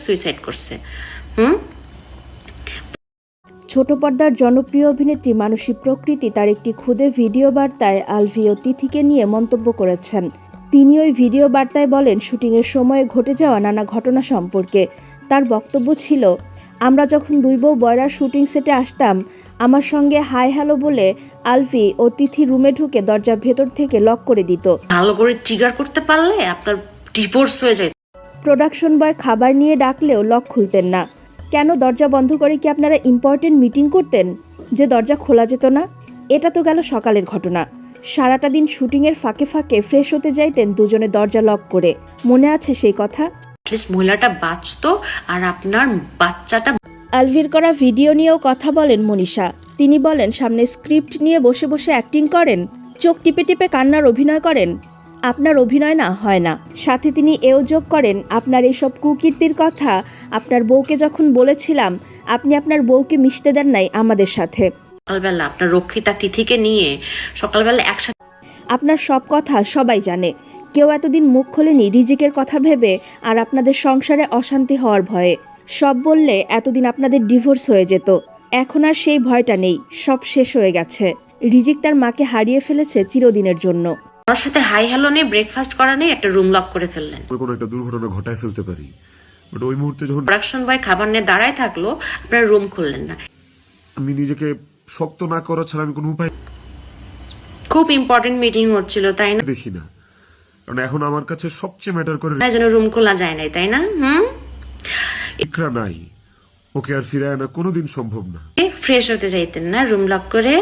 Suicide করছে। হুম। ছোট পর্দার জনপ্রিয় অভিনেত্রী মানসী প্রকৃতি তার একটি ক্ষুদে ভিডিও বার্তায় আলভি ও তিথিকে নিয়ে মন্তব্য করেছেন। তিনি ওই ভিডিও বার্তায় বলেন শুটিংয়ের সময়ে ঘটে যাওয়া নানা ঘটনা সম্পর্কে। তার বক্তব্য ছিল, আমরা যখন দুই বউ বয়রার শুটিং সেটে আসতাম, আমার সঙ্গে হাই হ্যালো বলে আলভি ও তিথি রুমে ঢুকে দরজা ভেতর থেকে লক করে দিত। ভালো করে ট্রিগার করতে পারলে আপনার ডিভোর্স হয়ে যায়। প্রোডাকশন বয় খাবার নিয়ে ডাকলেও লক খুলতেন না। কেন দরজা বন্ধ করে কি আপনারা ইম্পর্টেন্ট মিটিং করতেন যে দরজা খোলা যেত না? এটা তো গেল সকালের ঘটনা। সারাটা দিন শুটিংয়ের ফাঁকে ফাঁকে ফ্রেশ হতে যাইতেন দুজনে দরজা লক করে। মনে আছে সেই কথা? অ্যাটলিস্ট মহিলাটা বাঁচতো আর আপনার বাচ্চাটা। আলভির করা ভিডিও নিয়েও কথা বলেন মনীষা। তিনি বলেন, সামনে স্ক্রিপ্ট নিয়ে বসে বসে অ্যাক্টিং করেন, চোখ টিপে টিপে কান্নার অভিনয় করেন। আপনার অভিনয় না হয় না। সাথে তিনি এও যোগ করেন, আপনার এইসব কুকীর্তির কথা আপনার বউকে যখন বলেছিলাম, আপনি আপনার বউকে মিশতে দেন নাই আমাদের সাথে। সকালবেলা আপনার রক্ষিতা তিথিকে নিয়ে সকালবেলা একসাথে। আপনার সব কথা সবাই জানে। কেউ এতদিন মুখ খোলেনি রিজিকের কথা ভেবে আর আপনাদের সংসারে অশান্তি হওয়ার ভয়ে। সব বললে এতদিন আপনাদের ডিভোর্স হয়ে যেত। এখন আর সেই ভয়টা নেই, সব শেষ হয়ে গেছে। রিজিক তার মাকে হারিয়ে ফেলেছে চিরদিনের জন্য। আমার সাথে হাই হ্যালো নেই, ব্রেকফাস্ট করা নেই, একটা রুম লক করে ফেললেন। কোনো একটা দুর্ঘটনা ঘটায় ফেলতে পারি, বাট ওই মুহূর্তে যখন প্রোডাকশন বয় খাবার নিয়ে দাঁড়ায় থাকলো, আপনার রুম খুললেন না। আমি নিজেকে শক্ত না করা ছাড়া আমি কোনো উপায় খুব ইম্পর্টেন্ট মিটিং হচ্ছিল, তাই না? দেখি না, কারণ এখন আমার কাছে সবচেয়ে ম্যাটার করে তাই জন্য রুম খোলা যায় নাই, তাই না? ইকরা নাই, ওকে আর ফিরে আনা কোনোদিন সম্ভব না। ফ্রেশ হতে চাইতেন না, রুম লক করে